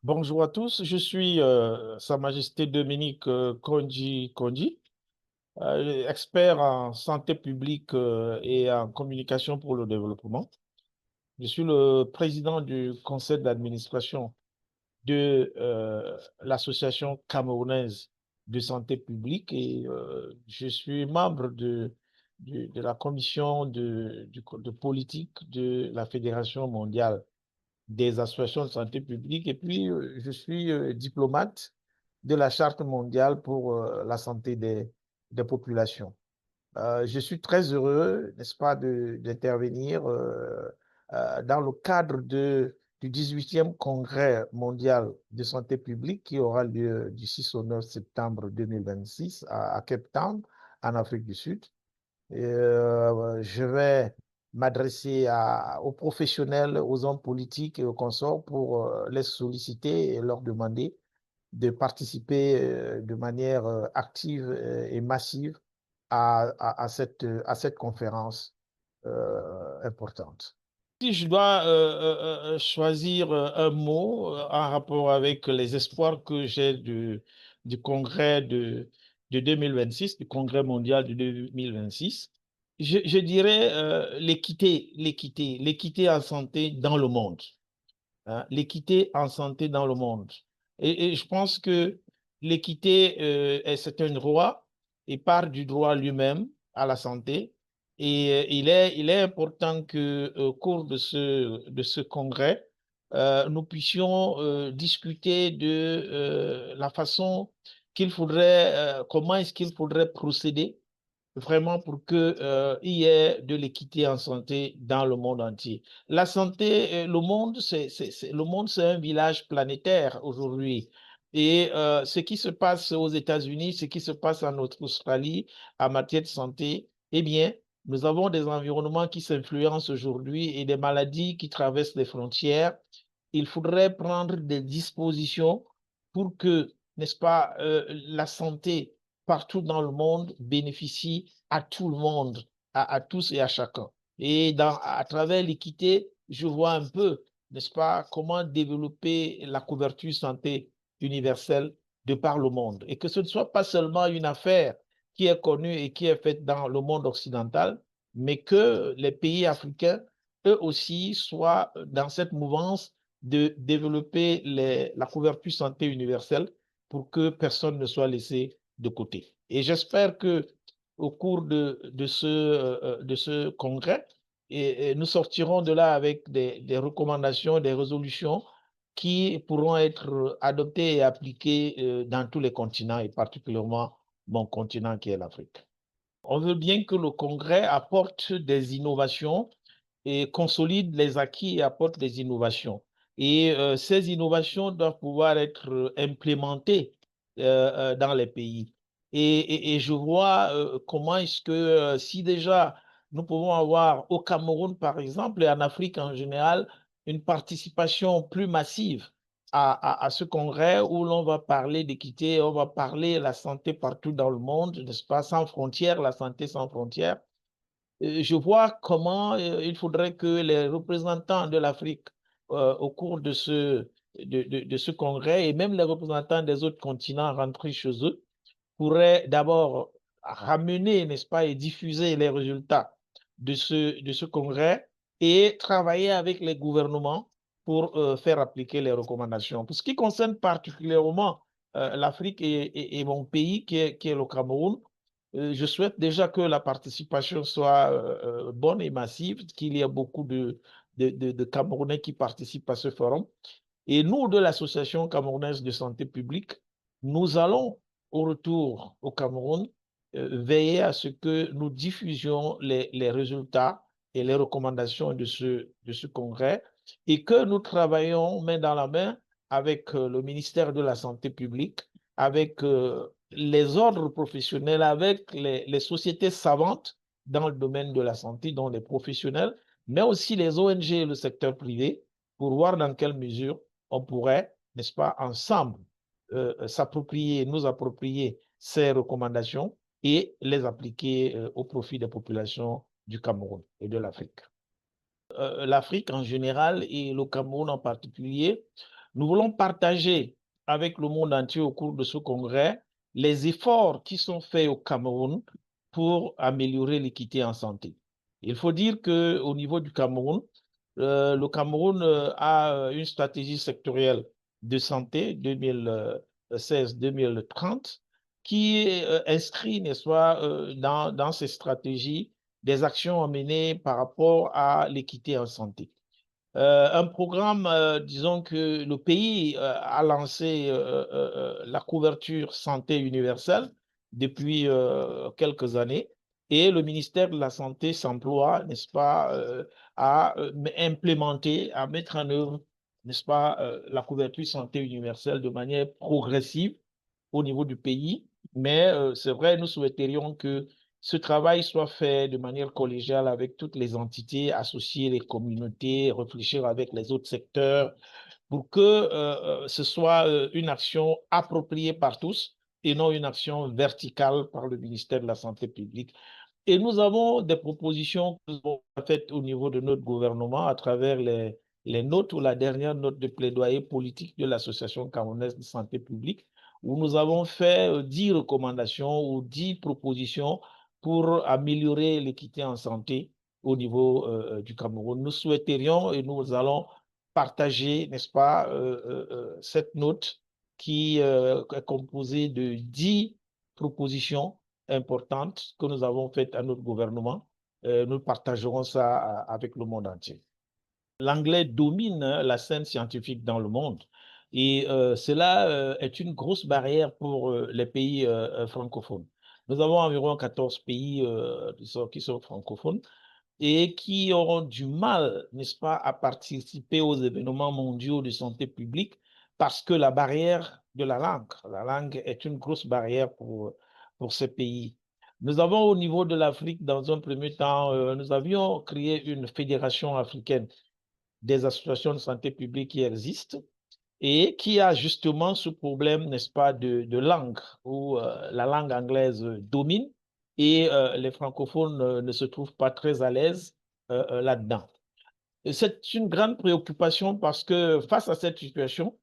Bonjour à tous, je suis Sa Majesté Dominique Kondji, expert en santé publique et en communication pour le développement. Je suis le président du conseil d'administration de l'Association camerounaise de santé publique et je suis membre de la commission de politique de la Fédération mondiale des associations de santé publique. Et puis, je suis diplomate de la Charte mondiale pour la santé des populations. Je suis très heureux, n'est-ce pas, d'intervenir dans le cadre du 18e Congrès mondial de santé publique qui aura lieu du 6 au 9 septembre 2026 à Cape Town, en Afrique du Sud. Et, je vais m'adresser aux professionnels, aux hommes politiques et aux consorts pour les solliciter et leur demander de participer de manière active et massive à cette conférence importante. Si je dois choisir un mot en rapport avec les espoirs que j'ai du congrès de 2026, du congrès mondial de 2026, je dirais l'équité en santé dans le monde, hein, l'équité en santé dans le monde. Et je pense que l'équité, c'est un droit et part du droit lui-même à la santé. Et il est important que, au cours de ce congrès, nous puissions discuter de la façon comment est-ce qu'il faudrait procéder vraiment pour que, il y ait de l'équité en santé dans le monde entier. La santé, le monde, c'est un village planétaire aujourd'hui. Et ce qui se passe aux États-Unis, ce qui se passe en Australie en matière de santé, eh bien, nous avons des environnements qui s'influencent aujourd'hui et des maladies qui traversent les frontières. Il faudrait prendre des dispositions pour que, n'est-ce pas, la santé partout dans le monde bénéficie à tout le monde, à tous et à chacun. Et à travers l'équité, je vois un peu, n'est-ce pas, comment développer la couverture santé universelle de par le monde. Et que ce ne soit pas seulement une affaire qui est connue et qui est faite dans le monde occidental, mais que les pays africains, eux aussi, soient dans cette mouvance de développer la couverture santé universelle pour que personne ne soit laissé de côté. Et j'espère que au cours de ce congrès, nous sortirons de là avec des recommandations, des résolutions qui pourront être adoptées et appliquées dans tous les continents et particulièrement mon continent qui est l'Afrique. On veut bien que le congrès apporte des innovations et consolide les acquis et apporte des innovations. Et ces innovations doivent pouvoir être implémentées dans les pays. Et je vois comment est-ce que si déjà nous pouvons avoir au Cameroun, par exemple, et en Afrique en général, une participation plus massive à ce congrès où l'on va parler d'équité, on va parler de la santé partout dans le monde, n'est-ce pas, sans frontières, la santé sans frontières. Je vois comment il faudrait que les représentants de l'Afrique au cours de ce congrès et même les représentants des autres continents rentrés chez eux pourraient d'abord ramener, n'est-ce pas, et diffuser les résultats de ce congrès et travailler avec les gouvernements pour faire appliquer les recommandations. Pour ce qui concerne particulièrement l'Afrique et mon pays qui est le Cameroun, je souhaite déjà que la participation soit bonne et massive, qu'il y ait beaucoup de Camerounais qui participent à ce forum. Et nous, de l'Association camerounaise de santé publique, nous allons, au retour au Cameroun, veiller à ce que nous diffusions les résultats et les recommandations de ce congrès et que nous travaillons main dans la main avec le ministère de la Santé publique, avec les ordres professionnels, avec les sociétés savantes dans le domaine de la santé, dont les professionnels, mais aussi les ONG et le secteur privé, pour voir dans quelle mesure on pourrait, n'est-ce pas, ensemble, nous approprier ces recommandations et les appliquer au profit des populations du Cameroun et de l'Afrique. L'Afrique en général et le Cameroun en particulier Nous voulons partager avec le monde entier au cours de ce congrès les efforts qui sont faits au Cameroun pour améliorer l'équité en santé. Il faut dire qu'au niveau du Cameroun, le Cameroun a une stratégie sectorielle de santé 2016-2030 qui inscrit, n'est-ce pas, dans ces stratégies des actions à mener par rapport à l'équité en santé. Un programme, disons que le pays a lancé la couverture santé universelle depuis quelques années et le ministère de la Santé s'emploie, n'est-ce pas, à implémenter, à mettre en œuvre, n'est-ce pas, la couverture santé universelle de manière progressive au niveau du pays. Mais c'est vrai, nous souhaiterions que ce travail soit fait de manière collégiale avec toutes les entités, associer les communautés, réfléchir avec les autres secteurs pour que ce soit une action appropriée par tous et non une action verticale par le ministère de la Santé publique. Et nous avons des propositions que nous avons faites au niveau de notre gouvernement à travers les notes ou la dernière note de plaidoyer politique de l'Association camerounaise de santé publique, où nous avons fait 10 recommandations ou 10 propositions pour améliorer l'équité en santé au niveau du Cameroun. Nous souhaiterions et nous allons partager, n'est-ce pas, cette note qui est composée de 10 propositions importantes que nous avons faites à notre gouvernement. Nous partagerons ça avec le monde entier. L'anglais domine la scène scientifique dans le monde et cela est une grosse barrière pour les pays francophones. Nous avons environ 14 pays qui sont francophones et qui auront du mal, n'est-ce pas, à participer aux événements mondiaux de santé publique parce que la barrière de la langue est une grosse barrière pour ces pays. Nous avons au niveau de l'Afrique, dans un premier temps, nous avions créé une fédération africaine des associations de santé publique qui existent et qui a justement ce problème, n'est-ce pas, de langue, où la langue anglaise domine et les francophones ne se trouvent pas très à l'aise là-dedans. C'est une grande préoccupation parce que face à cette situation,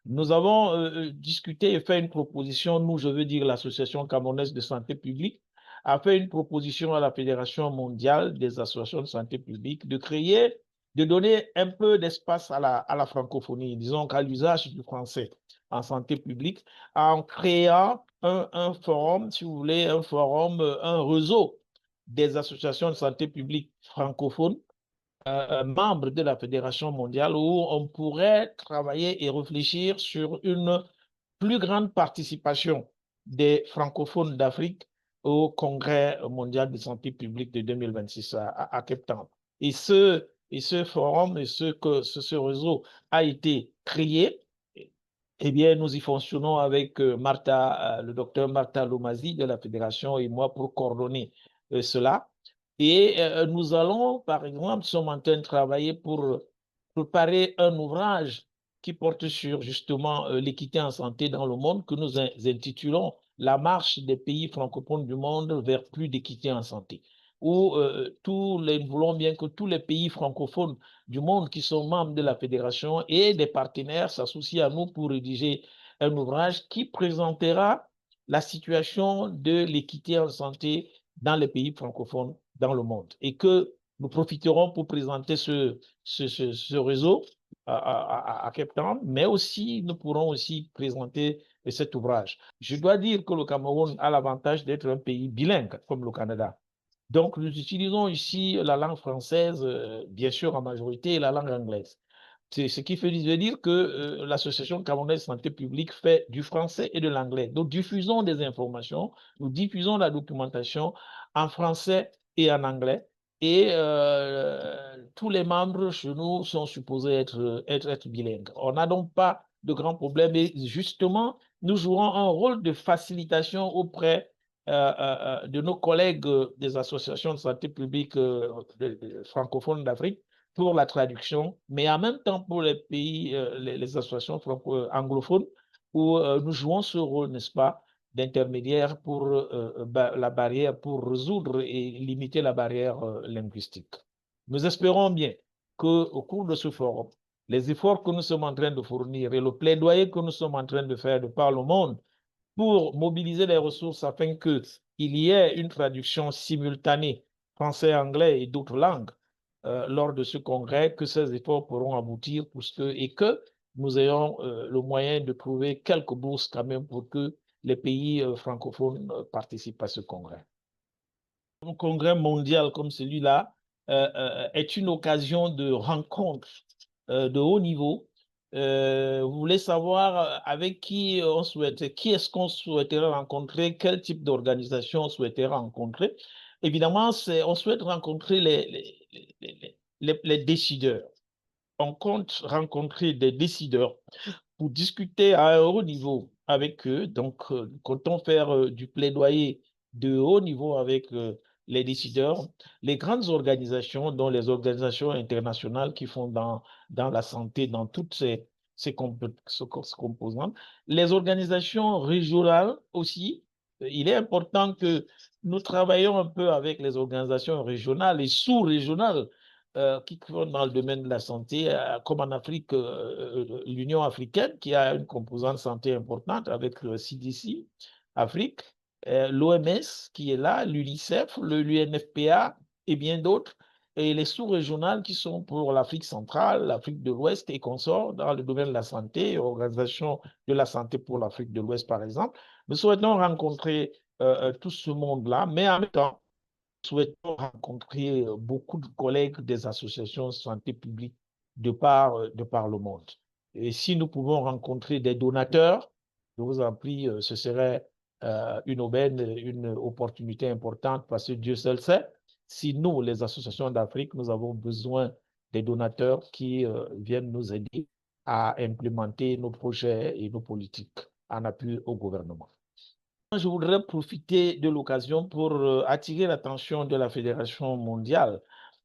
nous avons discuté et fait une proposition, nous, je veux dire l'Association camerounaise de santé publique, a fait une proposition à la Fédération mondiale des associations de santé publique de créer, de donner un peu d'espace à la francophonie, disons qu'à l'usage du français en santé publique, en créant un forum, si vous voulez, un forum, un réseau des associations de santé publique francophones membre de la Fédération mondiale où on pourrait travailler et réfléchir sur une plus grande participation des francophones d'Afrique au Congrès mondial de santé publique de 2026 à Cape Town. Et ce forum et ce réseau a été créé. Eh bien, nous y fonctionnons avec le docteur Martha Lomazi de la Fédération et moi pour coordonner cela. Et nous allons, par exemple, sommes en train de travailler pour préparer un ouvrage qui porte sur justement l'équité en santé dans le monde que nous intitulons La marche des pays francophones du monde vers plus d'équité en santé, où nous voulons bien que tous les pays francophones du monde qui sont membres de la fédération et des partenaires s'associent à nous pour rédiger un ouvrage qui présentera la situation de l'équité en santé dans les pays francophones dans le monde et que nous profiterons pour présenter ce réseau à Cape Town, mais aussi nous pourrons aussi présenter cet ouvrage. Je dois dire que le Cameroun a l'avantage d'être un pays bilingue comme le Canada. Donc, nous utilisons ici la langue française, bien sûr en majorité, et la langue anglaise. C'est ce qui veut dire que l'Association camerounaise de santé publique fait du français et de l'anglais. Nous diffusons des informations, nous diffusons la documentation en français et en anglais. Et tous les membres chez nous sont supposés être bilingues. On n'a donc pas de grands problèmes. Et justement, nous jouerons un rôle de facilitation auprès de nos collègues des associations de santé publique francophones d'Afrique pour la traduction, mais en même temps pour les pays, les associations anglophones, où nous jouons ce rôle, n'est-ce pas, d'intermédiaire pour la barrière, pour résoudre et limiter la barrière linguistique. Nous espérons bien qu'au cours de ce forum, les efforts que nous sommes en train de fournir et le plaidoyer que nous sommes en train de faire de par le monde pour mobiliser les ressources afin qu'il y ait une traduction simultanée français, anglais et d'autres langues lors de ce congrès, que ces efforts pourront aboutir et que nous ayons le moyen de trouver quelques bourses quand même pour que les pays francophones participent à ce congrès. Un congrès mondial comme celui-là est une occasion de rencontre de haut niveau. Vous voulez savoir avec qui on souhaite, qui est-ce qu'on souhaiterait rencontrer, quel type d'organisation on souhaiterait rencontrer. Évidemment, on souhaite rencontrer les décideurs. On compte rencontrer des décideurs pour discuter à un haut niveau avec eux. Donc, comptons faire du plaidoyer de haut niveau avec les décideurs, les grandes organisations, dont les organisations internationales qui font dans la santé, dans toutes ces composantes, les organisations régionales aussi. Il est important que nous travaillions un peu avec les organisations régionales et sous-régionales qui sont dans le domaine de la santé, comme en Afrique, l'Union africaine, qui a une composante santé importante avec le CDC, Afrique, l'OMS qui est là, l'UNICEF, l'UNFPA et bien d'autres, et les sous-régionales qui sont pour l'Afrique centrale, l'Afrique de l'Ouest et consorts dans le domaine de la santé, Organisation de la santé pour l'Afrique de l'Ouest, par exemple. Nous souhaitons rencontrer tout ce monde-là, mais en même temps, souhaitons rencontrer beaucoup de collègues des associations de santé publique de par le monde. Et si nous pouvons rencontrer des donateurs, je vous en prie, ce serait une aubaine, une opportunité importante parce que Dieu seul sait si nous, les associations d'Afrique, nous avons besoin des donateurs qui viennent nous aider à implémenter nos projets et nos politiques en appui au gouvernement. Je voudrais profiter de l'occasion pour attirer l'attention de la Fédération mondiale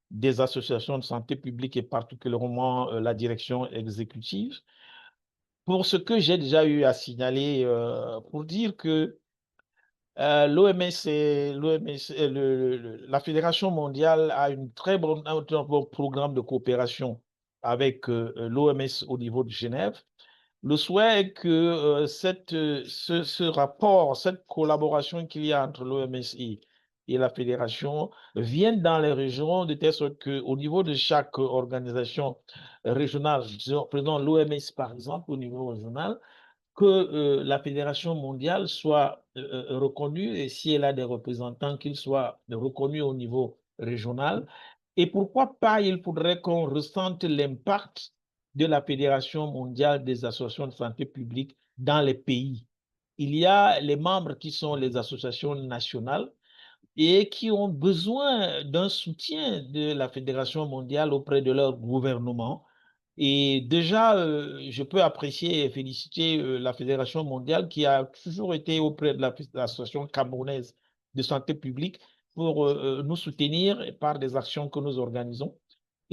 des associations de santé publique et particulièrement la direction exécutive pour ce que j'ai déjà eu à signaler pour dire que l'OMS, la Fédération mondiale a un très bon programme de coopération avec l'OMS au niveau de Genève. Le souhait est que ce rapport, cette collaboration qu'il y a entre l'OMS et la fédération vienne dans les régions de telle sorte qu'au niveau de chaque organisation régionale, prenons l'OMS par exemple au niveau régional, que la Fédération mondiale soit reconnue et si elle a des représentants, qu'ils soient reconnus au niveau régional. Et pourquoi pas, il faudrait qu'on ressente l'impact de la Fédération mondiale des associations de santé publique dans les pays. Il y a les membres qui sont les associations nationales et qui ont besoin d'un soutien de la Fédération mondiale auprès de leur gouvernement. Et déjà, je peux apprécier et féliciter la Fédération mondiale qui a toujours été auprès de l'Association camerounaise de santé publique pour nous soutenir par des actions que nous organisons.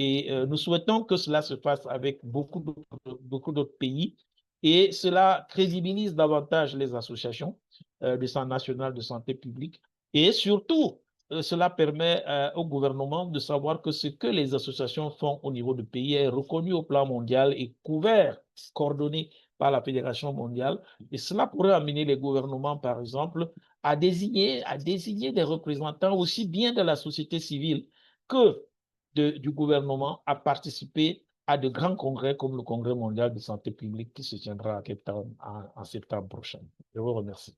Et nous souhaitons que cela se fasse avec beaucoup d'autres pays et cela crédibilise davantage les associations de santé nationale de santé publique et surtout, cela permet au gouvernement de savoir que ce que les associations font au niveau du pays est reconnu au plan mondial et couvert, coordonné par la Fédération mondiale. Et cela pourrait amener les gouvernements, par exemple, à désigner des représentants aussi bien de la société civile que du gouvernement à participer à de grands congrès comme le Congrès mondial de santé publique qui se tiendra à Cape Town en septembre prochain. Je vous remercie.